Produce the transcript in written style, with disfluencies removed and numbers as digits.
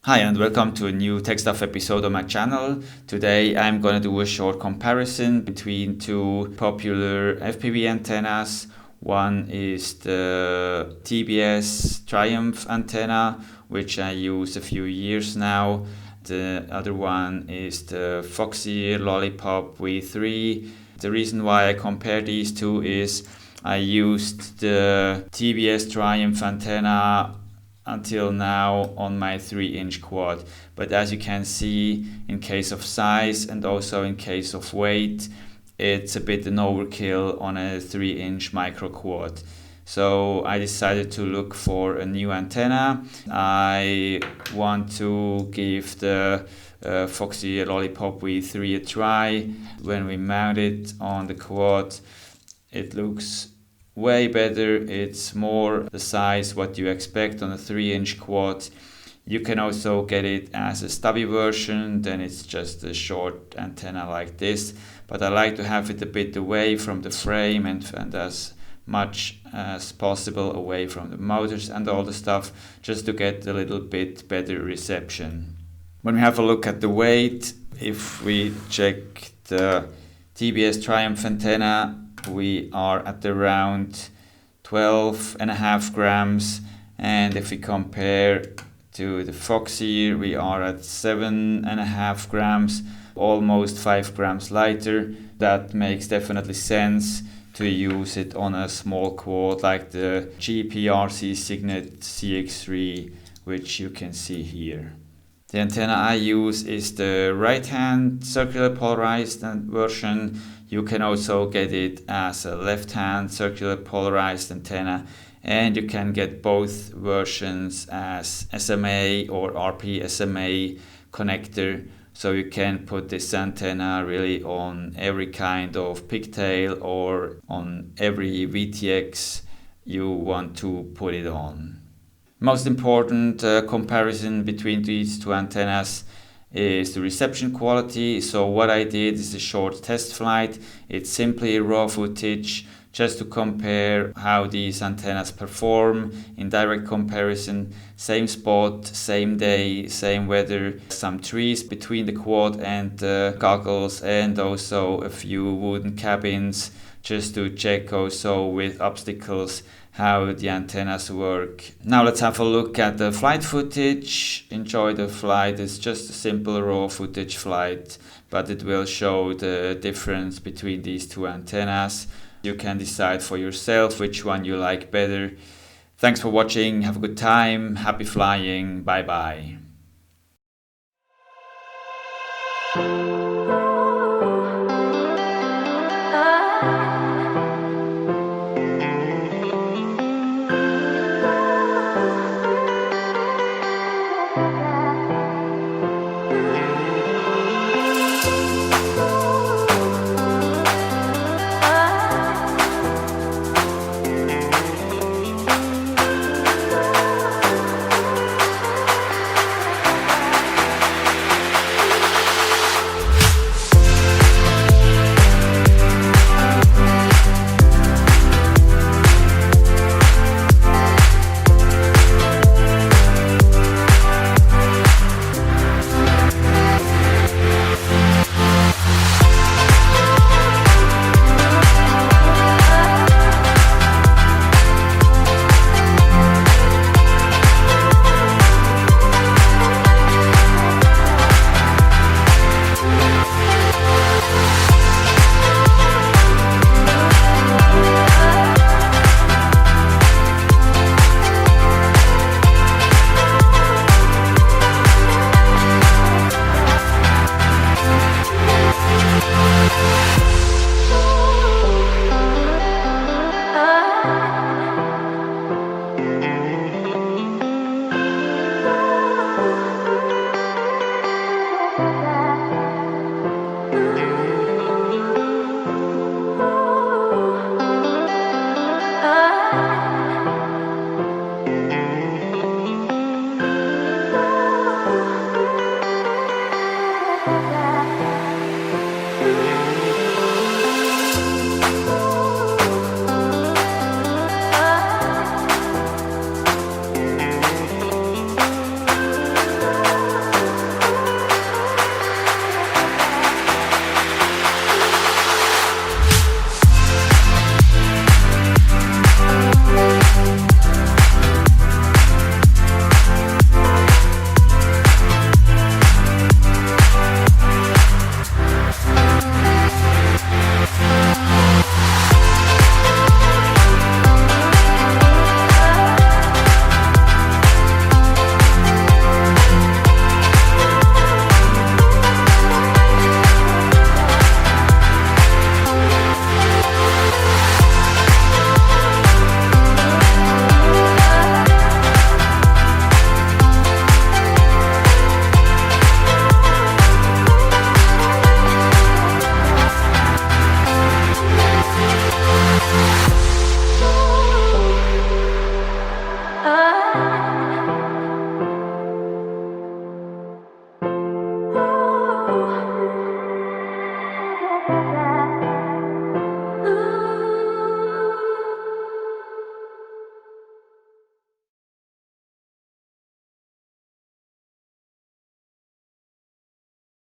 Hi and welcome to a new Tech Stuff episode on my channel. Today I'm going to do a short comparison between two popular FPV antennas. One is the TBS Triumph antenna, which I use a few years now. The other one is the Foxeer Lollipop V3. The reason why I compare these two is I used the TBS Triumph antenna until now on my 3-inch quad, but as you can see, in case of size and also in case of weight, it's a bit an overkill on a 3-inch micro quad. So I decided to look for a new antenna. I want to give the Foxeer Lollipop V3 a try. When we mount it on the quad, it looks way better. It's more the size what you expect on a 3-inch quad. You can also get it as a stubby version, then it's just a short antenna like this, but I like to have it a bit away from the frame and as much as possible away from the motors and all the stuff, just to get a little bit better reception. When we have a look at the weight, if we check the TBS Triumph antenna, we are at around 12.5 grams, and if we compare to the Foxeer, we are at 7.5 grams, almost 5 grams lighter. That makes definitely sense to use it on a small quad like the CEPRC Cygnet CX3, which you can see here. The antenna I use is the right-hand circular polarized version. You can also get it as a left-hand circular polarized antenna, and you can get both versions as SMA or RP SMA connector. So you can put this antenna really on every kind of pigtail or on every VTX you want to put it on. Most important comparison between these two antennas is the reception quality. So what I did is a short test flight. It's simply raw footage just to compare how these antennas perform in direct comparison. Same spot, same day, same weather, some trees between the quad and the goggles, and also a few wooden cabins just to check also with obstacles how the antennas work. Now let's have a look at the flight footage. Enjoy the flight. It's just a simple raw footage flight, but it will show the difference between these two antennas. You can decide for yourself which one you like better. Thanks for watching. Have a good time. Happy flying. Bye bye.